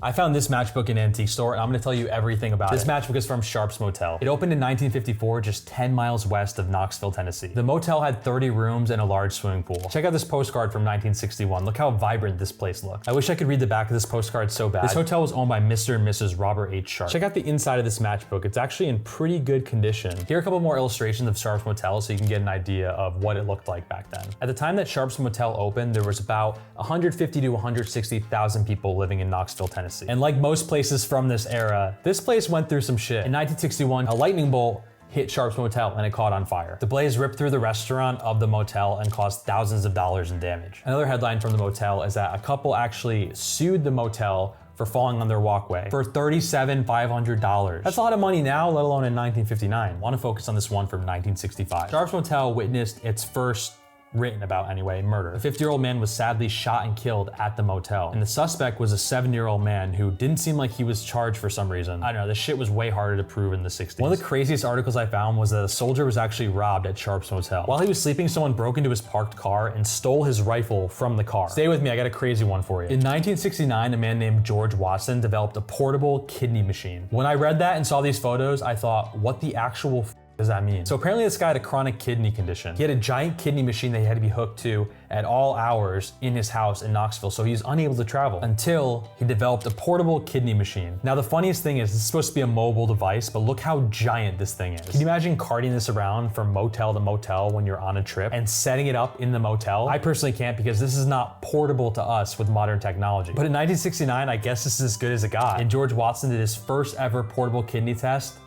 I found this matchbook in an antique store and I'm gonna tell you everything about it. This matchbook is from Sharp's Motel. It opened in 1954, just 10 miles west of Knoxville, Tennessee. The motel had 30 rooms and a large swimming pool. Check out this postcard from 1961. Look how vibrant this place looks. I wish I could read the back of this postcard so bad. This hotel was owned by Mr. and Mrs. Robert H. Sharp. Check out the inside of this matchbook. It's actually in pretty good condition. Here are a couple more illustrations of Sharp's Motel so you can get an idea of what it looked like back then. At the time that Sharp's Motel opened, there was about 150 to 160,000 people living in Knoxville, Tennessee. And like most places from this era, this place went through some shit. In 1961, a lightning bolt hit Sharp's Motel and it caught on fire. The blaze ripped through the restaurant of the motel and caused thousands of dollars in damage. Another headline from the motel is that a couple actually sued the motel for falling on their walkway for $37,500. That's a lot of money now, let alone in 1959. I want to focus on this one from 1965. Sharp's Motel witnessed its first written about anyway, murder. A 50-year-old man was sadly shot and killed at the motel. And the suspect was a 7-year-old man who didn't seem like he was charged for some reason. I don't know, this shit was way harder to prove in the 60s. One of the craziest articles I found was that a soldier was actually robbed at Sharp's Motel. While he was sleeping, someone broke into his parked car and stole his rifle from the car. Stay with me, I got a crazy one for you. In 1969, a man named George Watson developed a portable kidney machine. When I read that and saw these photos, I thought, what the actual does that mean? So apparently this guy had a chronic kidney condition. He had a giant kidney machine that he had to be hooked to at all hours in his house in Knoxville, so he was unable to travel until he developed a portable kidney machine. Now the funniest thing is, this is supposed to be a mobile device, but look how giant this thing is. Can you imagine carting this around from motel to motel when you're on a trip and setting it up in the motel? I personally can't because this is not portable to us with modern technology. But in 1969, I guess this is as good as it got. And George Watson did his first ever portable kidney test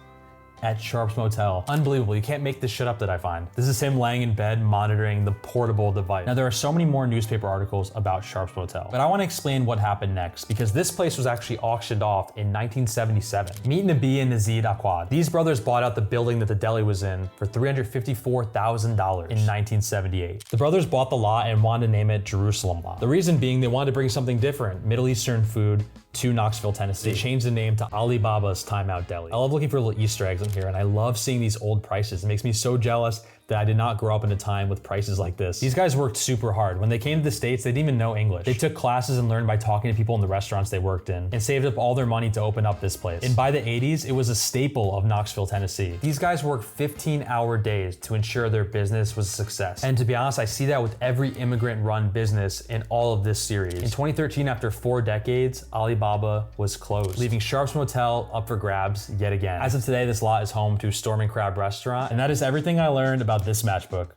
at Sharp's Motel. Unbelievable, you can't make this shit up that I find. This is him laying in bed monitoring the portable device. Now there are so many more newspaper articles about Sharp's Motel, but I wanna explain what happened next because this place was actually auctioned off in 1977. Meet Nabi and Nazid Aquad. These brothers bought out the building that the deli was in for $354,000 in 1978. The brothers bought the lot and wanted to name it Jerusalem Lot. The reason being they wanted to bring something different, Middle Eastern food, to Knoxville, Tennessee. They changed the name to Alibaba's Timeout Deli. I love looking for little Easter eggs in here and I love seeing these old prices. It makes me so jealous that I did not grow up in a time with prices like this. These guys worked super hard. When they came to the States, they didn't even know English. They took classes and learned by talking to people in the restaurants they worked in and saved up all their money to open up this place. And by the 80s, it was a staple of Knoxville, Tennessee. These guys worked 15-hour days to ensure their business was a success. And to be honest, I see that with every immigrant-run business in all of this series. In 2013, after 4 decades, Alibaba was closed, leaving Sharp's Motel up for grabs yet again. As of today, this lot is home to Storm and Crab Restaurant. And that is everything I learned about this matchbook.